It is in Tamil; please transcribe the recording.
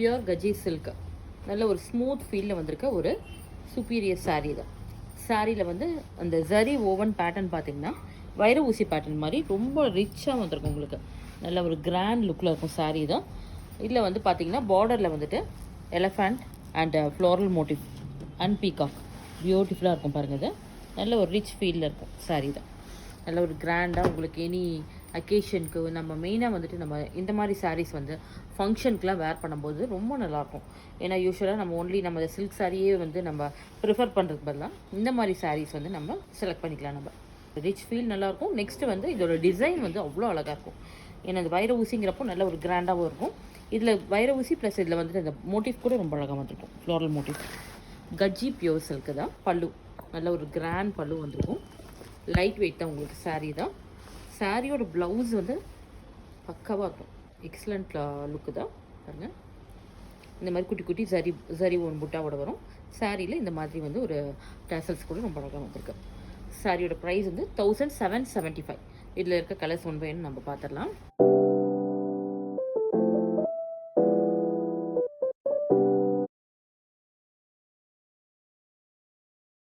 பியூர் கஜி சில்க் நல்ல ஒரு ஸ்மூத் ஃபீலில் வந்திருக்க ஒரு சுப்பீரியர் சாரீ தான். சாரியில் வந்து அந்த ஜரி ஓவன் பேட்டர்ன் பார்த்திங்கன்னா வைர ஊசி பேட்டர்ன் மாதிரி ரொம்ப ரிச்சாக வந்திருக்கும். உங்களுக்கு நல்ல ஒரு கிராண்ட் லுக்கில் இருக்கும் சாரீ தான். இதில் வந்து பார்த்திங்கன்னா பார்டரில் வந்துட்டு elephant and floral motive and peacock பியூட்டிஃபுல்லாக இருக்கும் பாருங்கள். இது நல்ல ஒரு ரிச் ஃபீலில் இருக்கும் சாரீ தான். நல்ல ஒரு கிராண்டாக உங்களுக்கு எனி அக்கேஷனுக்கு நம்ம மெயினாக வந்துட்டு நம்ம இந்த மாதிரி சாரீஸ் வந்து ஃபங்க்ஷனுக்குலாம் வேர் பண்ணும்போது ரொம்ப நல்லாயிருக்கும். ஏன்னா யூஸ்வலாக நம்ம ஒன்லி நம்ம சில்க் சாரியே வந்து நம்ம ப்ரிஃபர் பண்ணுறதுக்கு பதிலாக இந்த மாதிரி சாரீஸ் வந்து நம்ம செலக்ட் பண்ணிக்கலாம். நம்ம ரிச் ஃபீல் நல்லாயிருக்கும். நெக்ஸ்ட்டு வந்து இதோட டிசைன் வந்து அவ்வளோ அழகாக இருக்கும். ஏன்னா இந்த வைர ஊசிங்கிறப்போ நல்ல ஒரு கிராண்டாகவும் இருக்கும். இதில் வைர ஊசி ப்ளஸ் இதில் வந்துட்டு இந்த மோட்டிவ் கூட ரொம்ப அழகாக வந்துருக்கும். ஃப்ளோரல் மோட்டிவ் கஜ்ஜி பியூர் சில்க்கு தான். பல்லு நல்ல ஒரு கிராண்ட் பல்லு வந்துருக்கும். லைட் வெயிட் தான் உங்களுக்கு சாரீ தான். சாரியோட ப்ளவுஸ் வந்து பக்காவாக இருக்கும். எக்ஸலண்ட் லுக்கு தான் பாருங்கள். இந்த மாதிரி குட்டி குட்டி சரி ஒன் புட்டாவோட வரும். சாரியில் இந்த மாதிரி வந்து ஒரு டேசல்ஸ் கூட ரொம்ப அழகாக வந்திருக்கு. சாரியோட ப்ரைஸ் வந்து 1775. இதில் இருக்க கலர்ஸ் ஒன் பை ஒன் நம்ம பார்த்துடலாம்.